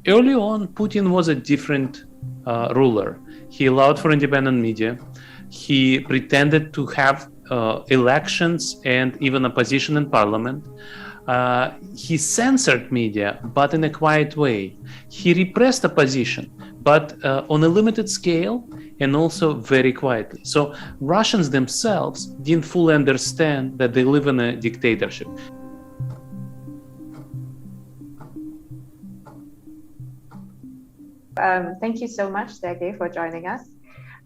Early on, Putin was a different ruler. He allowed for independent media. He pretended to have elections and even opposition in parliament. He censored media, but in a quiet way. He repressed opposition, but on a limited scale and also very quietly. So Russians themselves didn't fully understand that they live in a dictatorship. Thank you so much, Sergei, for joining us.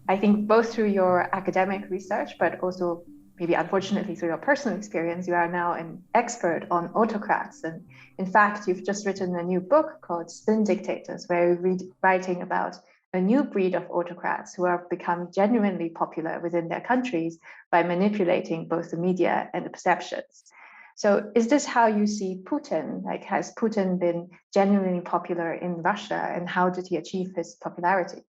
I think both through your academic research, but also maybe unfortunately through your personal experience, you are now an expert on autocrats. And in fact, you've just written a new book called Spin Dictators, where you're writing about a new breed of autocrats who have become genuinely popular within their countries by manipulating both the media and the perceptions. So is this how you see Putin? Like, has Putin been genuinely popular in Russia, and how did he achieve his popularity?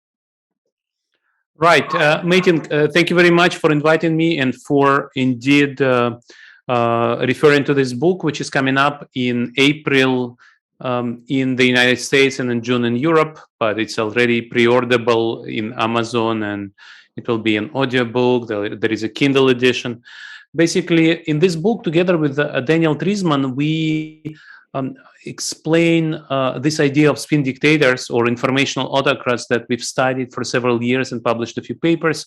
Right. Maiting, thank you very much for inviting me and for indeed referring to this book, which is coming up in April in the United States and in June in Europe, but it's already pre-orderable in Amazon, and it will be an audiobook. There is a Kindle edition. Basically, in this book, together with Daniel Trisman, we explain this idea of spin dictators or informational autocrats that we've studied for several years and published a few papers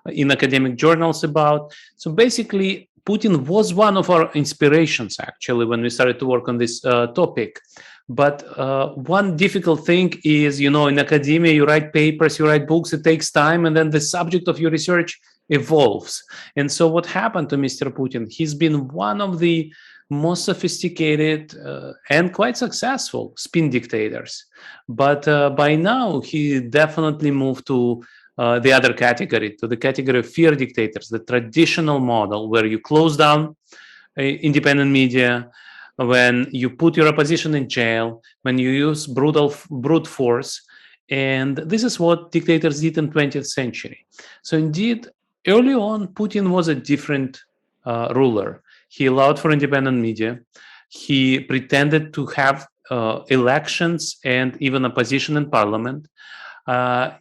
in academic journals about. So basically, Putin was one of our inspirations, actually, when we started to work on this topic. But one difficult thing is, in academia, you write papers, you write books, it takes time, and then the subject of your research evolves. And so what happened to Mr. Putin? He's been one of the most sophisticated and quite successful spin dictators. But by now, he definitely moved to the other category, to the category of fear dictators, the traditional model where you close down independent media, when you put your opposition in jail, when you use brute force. And this is what dictators did in 20th century. So indeed, early on, Putin was a different ruler. He allowed for independent media. He pretended to have elections and even opposition in parliament.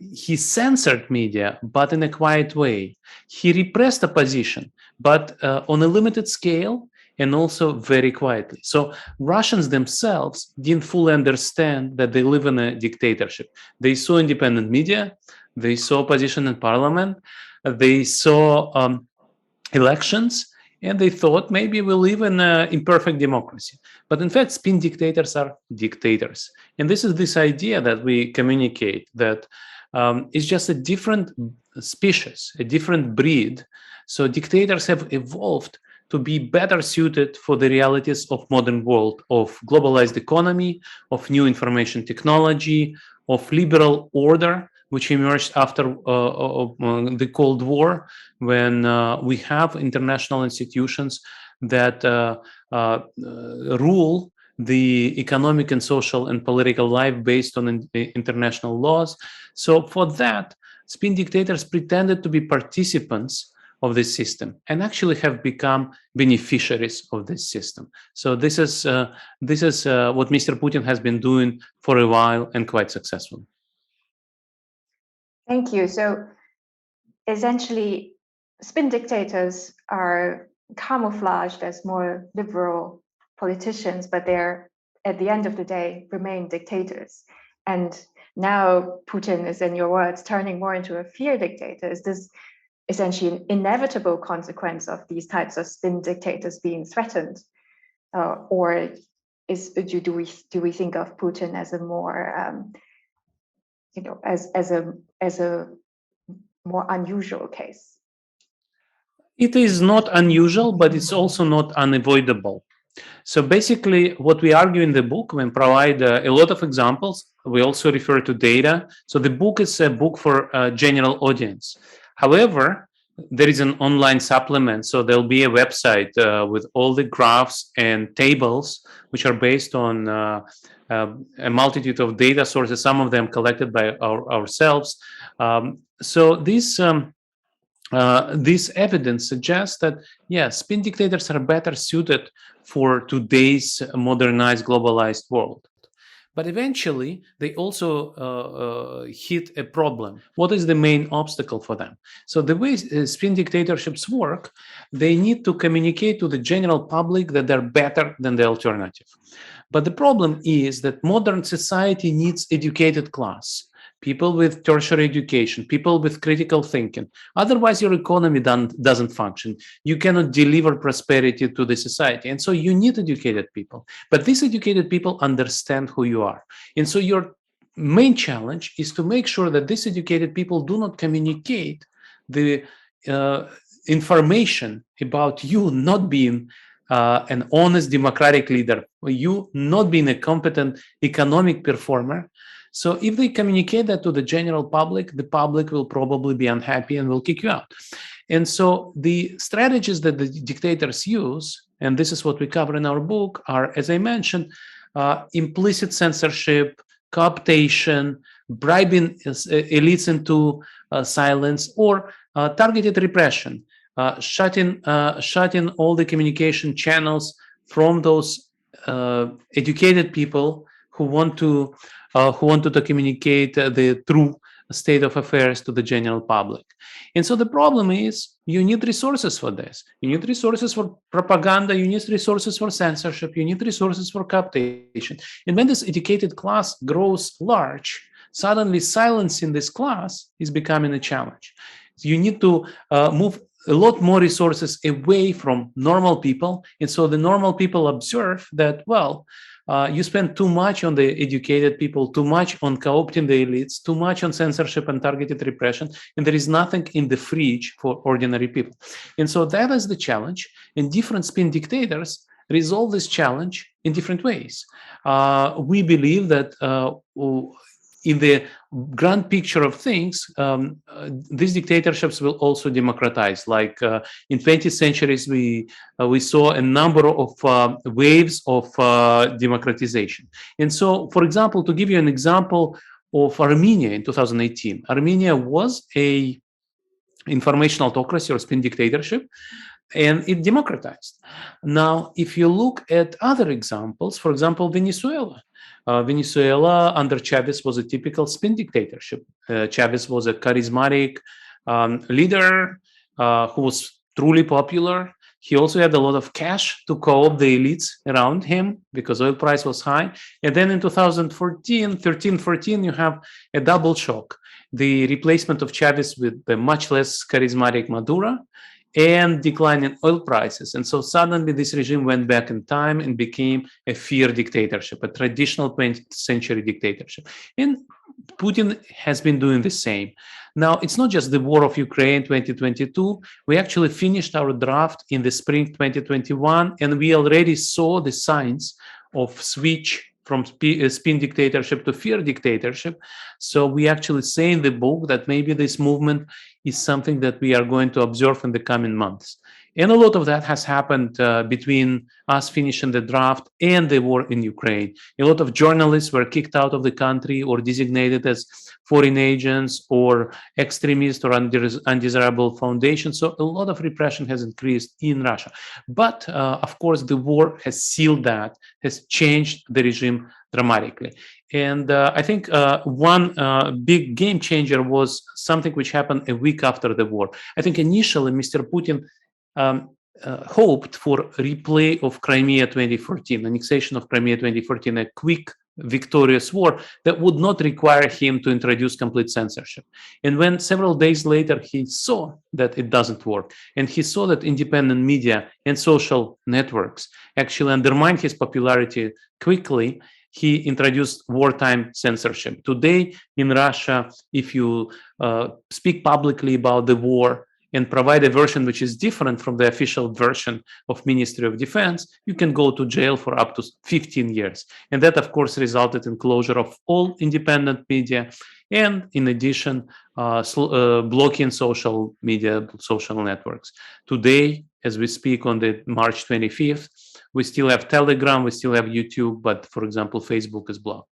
He censored media, but in a quiet way. He repressed opposition, but on a limited scale and also very quietly. So Russians themselves didn't fully understand that they live in a dictatorship. They saw independent media, they saw opposition in parliament, they saw elections, and they thought maybe we live in an imperfect democracy. But in fact, spin dictators are dictators. And this is this idea that we communicate that it's just a different species, a different breed. So dictators have evolved to be better suited for the realities of modern world, of globalized economy, of new information technology, of liberal order, which emerged after the Cold War, when we have international institutions that rule the economic and social and political life based on international laws. So for that, spin dictators pretended to be participants of this system and actually have become beneficiaries of this system. So this is what Mr. Putin has been doing for a while and quite successfully. Thank you. So essentially, spin dictators are camouflaged as more liberal politicians, but they're, at the end of the day, remain dictators. And now Putin is, in your words, turning more into a fear dictator. Is this essentially an inevitable consequence of these types of spin dictators being threatened? Or do we think of Putin as a more as a more unusual case? It is not unusual, but it's also not unavoidable. So basically, what we argue in the book, we provide a lot of examples. We also refer to data. So the book is a book for a general audience. However, there is an online supplement. So there'll be a website with all the graphs and tables, which are based on a multitude of data sources, some of them collected by ourselves. So this evidence suggests that, yes, spin dictators are better suited for today's modernized, globalized world. But eventually, they also hit a problem. What is the main obstacle for them? So the way spin dictatorships work, they need to communicate to the general public that they're better than the alternative. But the problem is that modern society needs educated class, people with tertiary education, people with critical thinking. Otherwise, your economy doesn't function. You cannot deliver prosperity to the society. And so you need educated people. But these educated people understand who you are. And so your main challenge is to make sure that these educated people do not communicate the information about you not being an honest democratic leader, you not being a competent economic performer. So if they communicate that to the general public, the public will probably be unhappy and will kick you out. And so the strategies that the dictators use, and this is what we cover in our book, are, as I mentioned, implicit censorship, cooptation, bribing elites into silence, or targeted repression, shutting all the communication channels from those educated people who wanted to communicate the true state of affairs to the general public. And so the problem is you need resources for this. You need resources for propaganda, you need resources for censorship, you need resources for cooptation. And when this educated class grows large, suddenly silencing this class is becoming a challenge. So you need to move a lot more resources away from normal people. And so the normal people observe that, well, you spend too much on the educated people, too much on co-opting the elites, too much on censorship and targeted repression, and there is nothing in the fridge for ordinary people. And so that is the challenge, and different spin dictators resolve this challenge in different ways. We believe that in the grand picture of things, these dictatorships will also democratize. Like in 20th centuries, we saw a number of waves of democratization. And so, for example, to give you an example of Armenia in 2018, Armenia was a information autocracy or spin dictatorship, and it democratized. Now, if you look at other examples, for example, Venezuela. Venezuela under Chavez was a typical spin dictatorship. Chavez was a charismatic leader who was truly popular. He also had a lot of cash to co-opt the elites around him because oil price was high. And then in 2013-14, you have a double shock. The replacement of Chavez with the much less charismatic Maduro and decline in oil prices. And so suddenly this regime went back in time and became a fear dictatorship, a traditional 20th century dictatorship. And Putin has been doing the same. Now, it's not just the war of Ukraine 2022. We actually finished our draft in the spring 2021, and we already saw the signs of switch from spin dictatorship to fear dictatorship. So we actually say in the book that maybe this movement is something that we are going to observe in the coming months. And a lot of that has happened between us finishing the draft and the war in Ukraine. A lot of journalists were kicked out of the country or designated as foreign agents or extremist or undesirable foundations. So a lot of repression has increased in Russia. But of course, the war has sealed that, has changed the regime dramatically. And I think one big game changer was something which happened a week after the war. I think initially Mr. Putin hoped for replay of Crimea 2014, annexation of Crimea 2014, a quick victorious war that would not require him to introduce complete censorship. And when several days later he saw that it doesn't work, and he saw that independent media and social networks actually undermine his popularity quickly, he introduced wartime censorship. Today in Russia, if you speak publicly about the war and provide a version which is different from the official version of Ministry of Defense, you can go to jail for up to 15 years. And that, of course, resulted in closure of all independent media, and in addition, blocking social media, social networks. Today, as we speak on the March 25th, we still have Telegram, we still have YouTube, but for example, Facebook is blocked.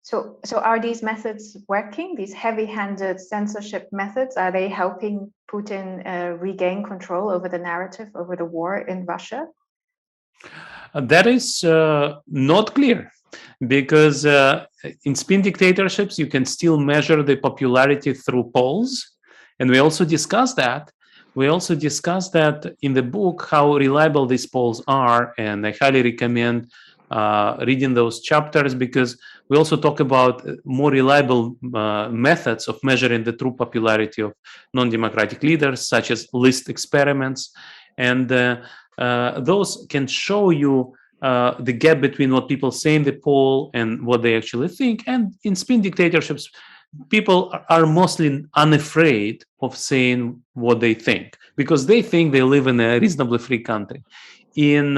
So are these methods working? These heavy-handed censorship methods, are they helping Putin regain control over the narrative, over the war in Russia? That is not clear, because in spin dictatorships, you can still measure the popularity through polls. And we also discussed that. We also discussed that in the book, how reliable these polls are. And I highly recommend reading those chapters, because we also talk about more reliable methods of measuring the true popularity of non-democratic leaders, such as list experiments. And those can show you the gap between what people say in the poll and what they actually think. And in spin dictatorships, people are mostly unafraid of saying what they think, because they think they live in a reasonably free country. In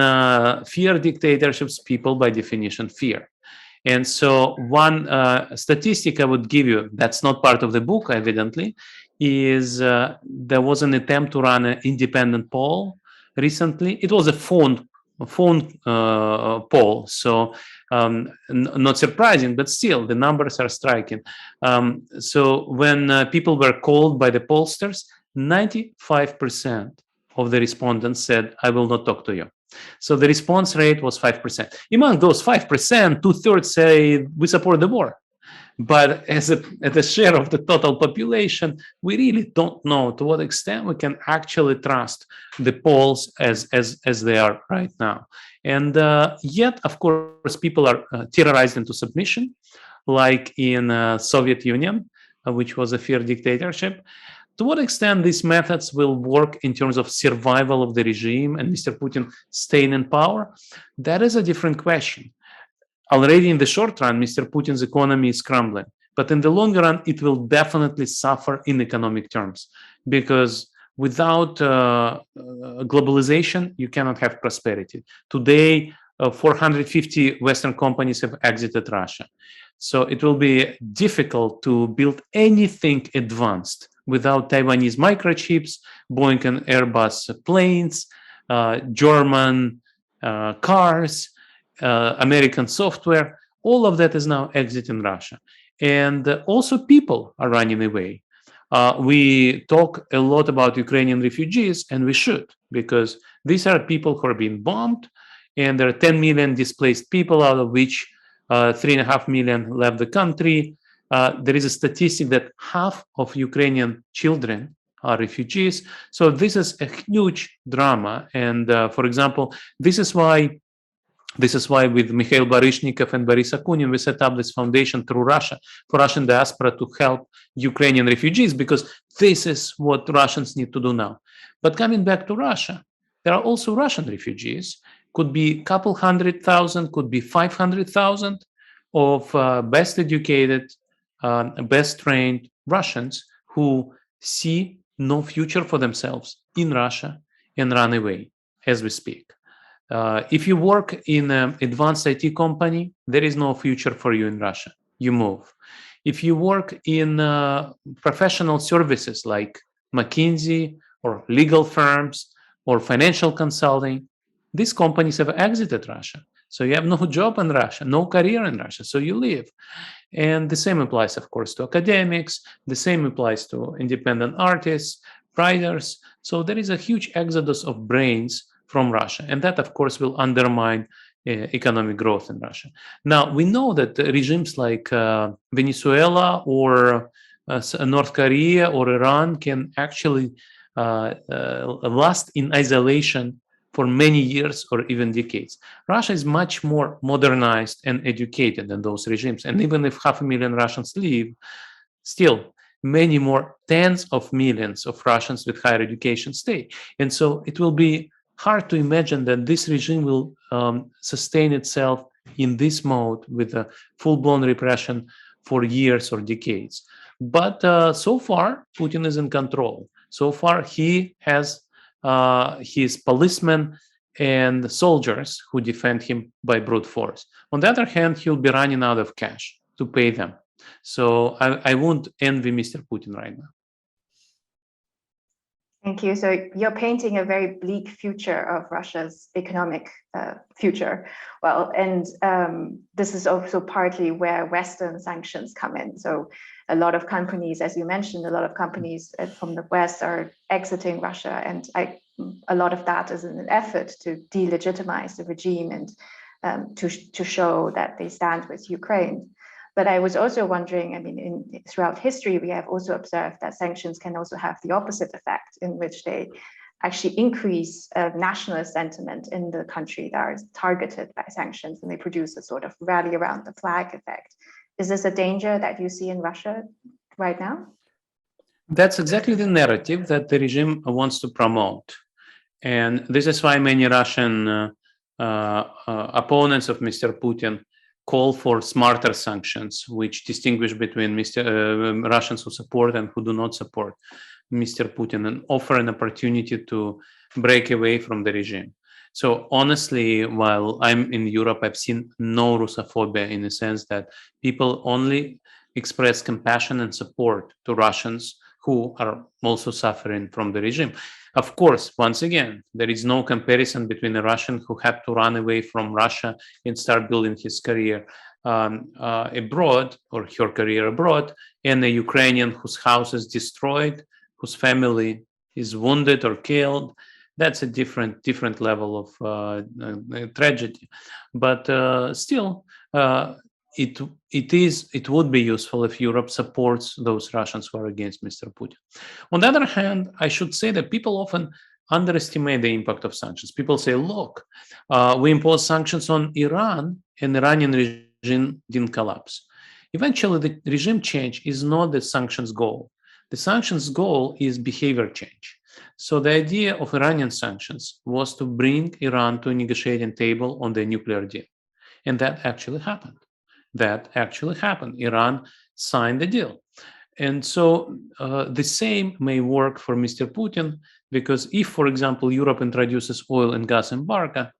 fear dictatorships, people by definition fear. And so one statistic I would give you, that's not part of the book, evidently, is there was an attempt to run an independent poll recently. It was a phone poll, so not surprising, but still the numbers are striking. So when people were called by the pollsters, 95% of the respondents said, "I will not talk to you." So the response rate was 5%. Among those 5%, 2/3 say we support the war. But as a share of the total population, we really don't know to what extent we can actually trust the polls as they are right now. And yet, of course, people are terrorized into submission, like in Soviet Union, which was a fear dictatorship. To what extent these methods will work in terms of survival of the regime and Mr. Putin staying in power, that is a different question. Already in the short run, Mr. Putin's economy is crumbling, but in the long run, it will definitely suffer in economic terms, because without globalization, you cannot have prosperity. Today, 450 Western companies have exited Russia. So it will be difficult to build anything advanced without Taiwanese microchips, Boeing and Airbus planes, German cars, American software. All of that is now exiting Russia. And also people are running away. We talk a lot about Ukrainian refugees, and we should, because these are people who are being bombed, and there are 10 million displaced people, out of which 3.5 million left the country. There is a statistic that half of Ukrainian children are refugees. So this is a huge drama. And for example, this is why with Mikhail Baryshnikov and Boris Akunin, we set up this foundation through Russia for Russian diaspora to help Ukrainian refugees, because this is what Russians need to do now. But coming back to Russia, there are also Russian refugees. Could be a couple 100,000, could be 500,000 of best educated, best trained Russians who see no future for themselves in Russia and run away as we speak. If you work in an advanced IT company, there is no future for you in Russia. You move. If you work in professional services like McKinsey or legal firms or financial consulting, these companies have exited Russia. So you have no job in Russia, no career in Russia, so you leave. And the same applies, of course, to academics. The same applies to independent artists, writers. So there is a huge exodus of brains from Russia. And that, of course, will undermine economic growth in Russia. Now, we know that regimes like Venezuela or North Korea or Iran can actually last in isolation for many years or even decades. Russia is much more modernized and educated than those regimes. And even if 500,000 Russians leave, still many more tens of millions of Russians with higher education stay. And so it will be hard to imagine that this regime will sustain itself in this mode with a full-blown repression for years or decades. But so far, Putin is in control. So far, he has his policemen and soldiers who defend him by brute force. On the other hand, he'll be running out of cash to pay them. So I won't envy Mr. Putin right now. Thank you. So you're painting a very bleak future of Russia's economic future. Well, and this is also partly where Western sanctions come in. So a lot of companies, as you mentioned, a lot of companies from the West are exiting Russia. And I a lot of that is an effort to delegitimize the regime and to show that they stand with Ukraine. But I was also wondering, I mean, throughout history, we have also observed that sanctions can also have the opposite effect, in which they actually increase nationalist sentiment in the country that are targeted by sanctions, and they produce a sort of rally around the flag effect. Is this a danger that you see in Russia right now? That's exactly the narrative that the regime wants to promote. And this is why many Russian opponents of Mr. Putin call for smarter sanctions, which distinguish between Russians who support and who do not support Mr. Putin, and offer an opportunity to break away from the regime. So honestly, while I'm in Europe, I've seen no Russophobia, in the sense that people only express compassion and support to Russians who are also suffering from the regime. Of course, once again, there is no comparison between a Russian who had to run away from Russia and start building his career abroad, or her career abroad, and a Ukrainian whose house is destroyed, whose family is wounded or killed. That's a different level of tragedy. But still, it would be useful if Europe supports those Russians who are against Mr. Putin. On the other hand, I should say that people often underestimate the impact of sanctions. People say, look, we imposed sanctions on Iran and the Iranian regime didn't collapse. Eventually, the regime change is not the sanctions goal. The sanctions goal is behavior change. So the idea of Iranian sanctions was to bring Iran to a negotiating table on the nuclear deal. And that actually happened. Iran signed the deal. And so the same may work for Mr. Putin, because if, for example, Europe introduces oil and gas embargo,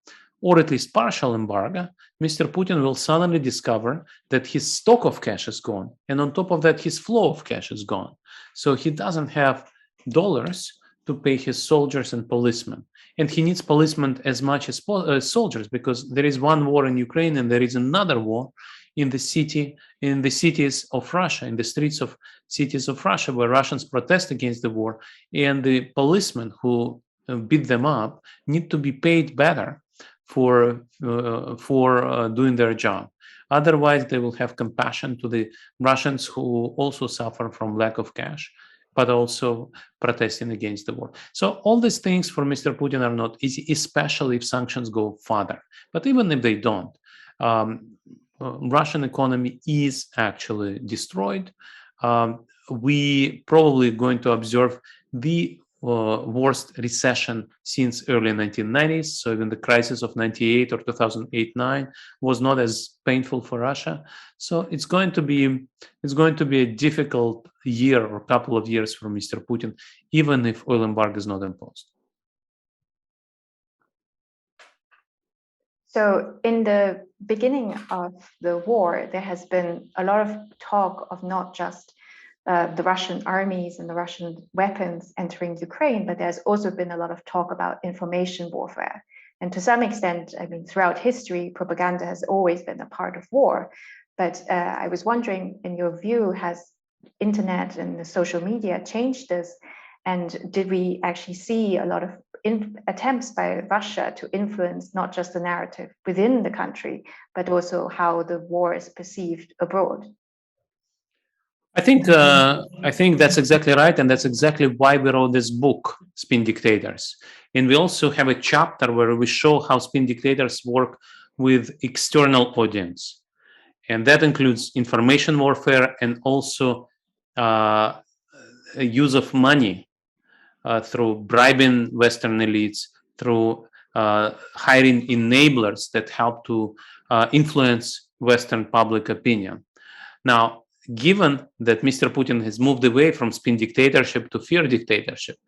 or at least partial embargo, Mr. Putin will suddenly discover that his stock of cash is gone. And on top of that, his flow of cash is gone. So he doesn't have dollars to pay his soldiers and policemen. And he needs policemen as much as soldiers, because there is one war in Ukraine and there is another war in the cities of Russia, in the streets of cities of Russia, where Russians protest against the war, and the policemen who beat them up need to be paid better for doing their job. Otherwise, they will have compassion to the Russians who also suffer from lack of cash, but also protesting against the war. So all these things for Mr. Putin are not easy, especially if sanctions go further. But even if they don't, Russian economy is actually destroyed. We probably going to observe the worst recession since early 1990s. So even the crisis of 98 or 2008-9 was not as painful for Russia. So it's going to be a difficult year or couple of years for Mr. Putin, even if oil embargo is not imposed. So in the beginning of the war, there has been a lot of talk of not just the Russian armies and the Russian weapons entering Ukraine, but there's also been a lot of talk about information warfare. And to some extent, I mean, throughout history, propaganda has always been a part of war. But I was wondering, in your view, has internet and the social media changed this? And did we actually see a lot of attempts by Russia to influence not just the narrative within the country, but also how the war is perceived abroad? I think that's exactly right, and that's exactly why we wrote this book, Spin Dictators. And we also have a chapter where we show how spin dictators work with external audience, and that includes information warfare and also use of money through bribing Western elites, through hiring enablers that help to influence Western public opinion. Now, given that Mr. Putin has moved away from spin dictatorship to fear dictatorship,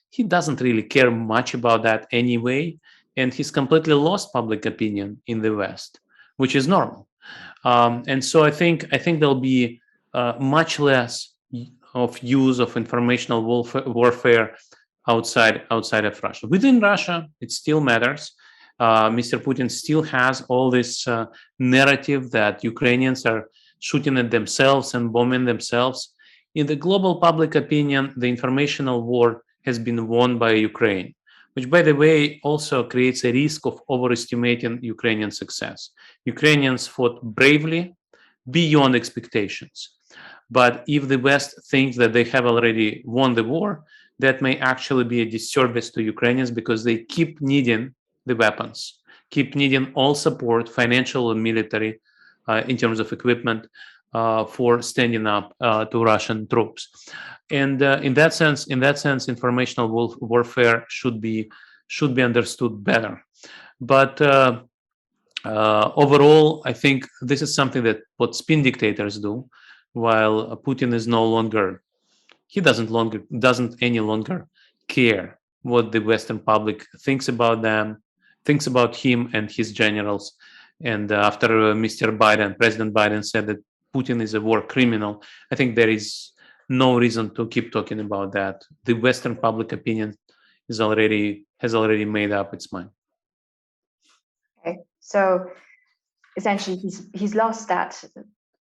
he doesn't really care much about that anyway, and he's completely lost public opinion in the West, which is normal. And so I think there'll be much less of use of informational warfare outside of Russia. Within Russia, it still matters. Mr. Putin still has all this narrative that Ukrainians are shooting at themselves and bombing themselves. In the global public opinion, the informational war has been won by Ukraine. which, by the way, also creates a risk of overestimating Ukrainian success. Ukrainians fought bravely beyond expectations. But if the West thinks that they have already won the war, that may actually be a disservice to Ukrainians because they keep needing the weapons, keep needing all support, financial and military, in terms of equipment, for standing up to Russian troops. And in that sense, informational warfare should be understood better. But overall, I think this is something that what spin dictators do, while Putin is no longer, he doesn't any longer care what the Western public thinks about them, thinks about him and his generals. And after President Biden said that Putin is a war criminal, I think there is no reason to keep talking about that. The Western public opinion has already made up its mind. Okay, so essentially he's lost that,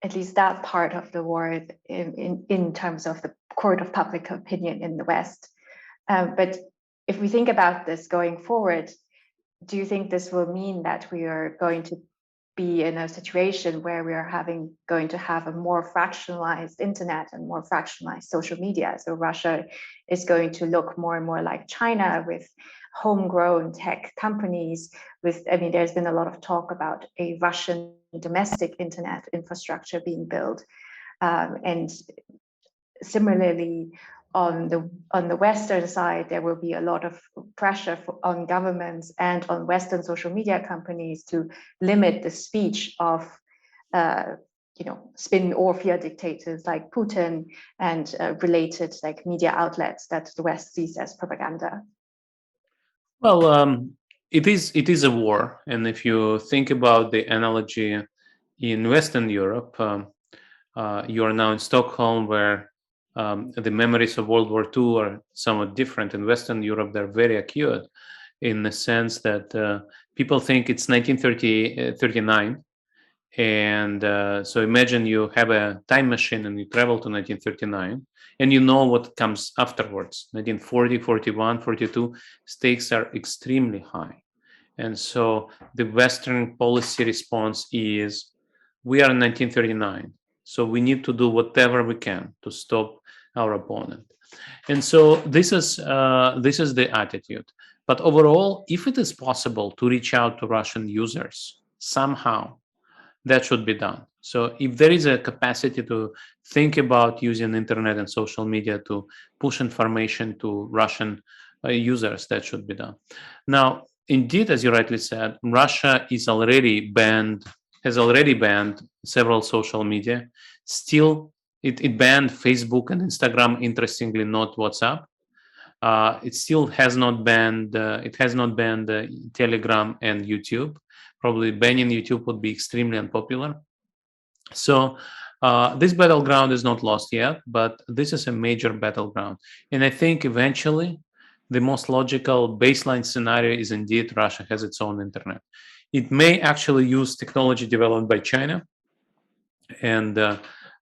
at least that part of the war in terms of the court of public opinion in the West. But if we think about this going forward, do you think this will mean that we are going to be in a situation where we are going to have a more fractionalized internet and more fractionalized social media? So Russia is going to look more and more like China with homegrown tech companies. There's been a lot of talk about a Russian domestic internet infrastructure being built, and similarly, on the Western side, there will be a lot of pressure on governments and on Western social media companies to limit the speech of, spin or fear dictators like Putin and related like media outlets that the West sees as propaganda. Well, it is a war, and if you think about the analogy in Western Europe, you are now in Stockholm, where the memories of World War II are somewhat different. In Western Europe, they're very acute in the sense that people think it's 1939. And so imagine you have a time machine and you travel to 1939 and you know what comes afterwards. 1940, 41, 42, stakes are extremely high. And so the Western policy response is, we are in 1939. So we need to do whatever we can to stop our opponent. And so this is the attitude. But overall, if it is possible to reach out to Russian users somehow, that should be done. So if there is a capacity to think about using internet and social media to push information to Russian users, that should be done. Now, indeed, as you rightly said, Russia has already banned several social media. Still, it banned Facebook and Instagram, interestingly, not WhatsApp. It still has not banned Telegram and YouTube. Probably banning YouTube would be extremely unpopular. So this battleground is not lost yet, but this is a major battleground. And I think eventually the most logical baseline scenario is indeed Russia has its own internet. It may actually use technology developed by China, and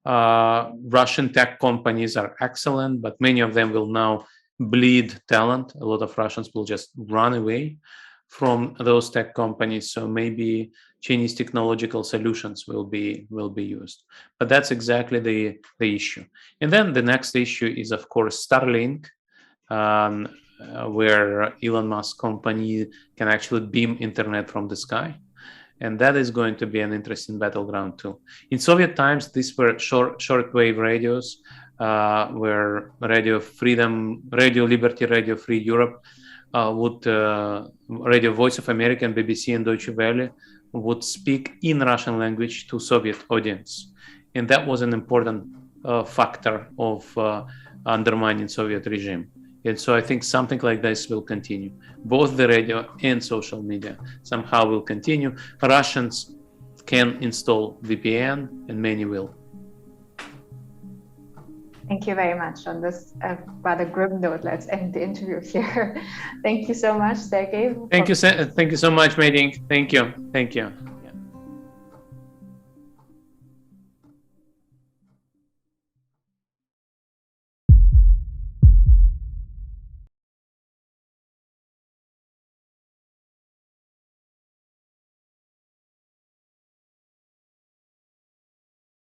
Russian tech companies are excellent, but many of them will now bleed talent. A lot of Russians will just run away from those tech companies. So maybe Chinese technological solutions will be used. But that's exactly the issue. And then the next issue is, of course, Starlink, where Elon Musk company can actually beam internet from the sky. And that is going to be an interesting battleground too. In Soviet times, these were shortwave radios, where Radio Freedom, Radio Liberty, Radio Free Europe, Radio Voice of America and BBC and Deutsche Welle would speak in Russian language to Soviet audience. And that was an important factor of undermining Soviet regime. And so I think something like this will continue. Both the radio and social media somehow will continue. Russians can install VPN, and many will. Thank you very much. On this rather grim note, let's end the interview here. Thank you so much, Sergei. Thank you so much, Maiting. Thank you.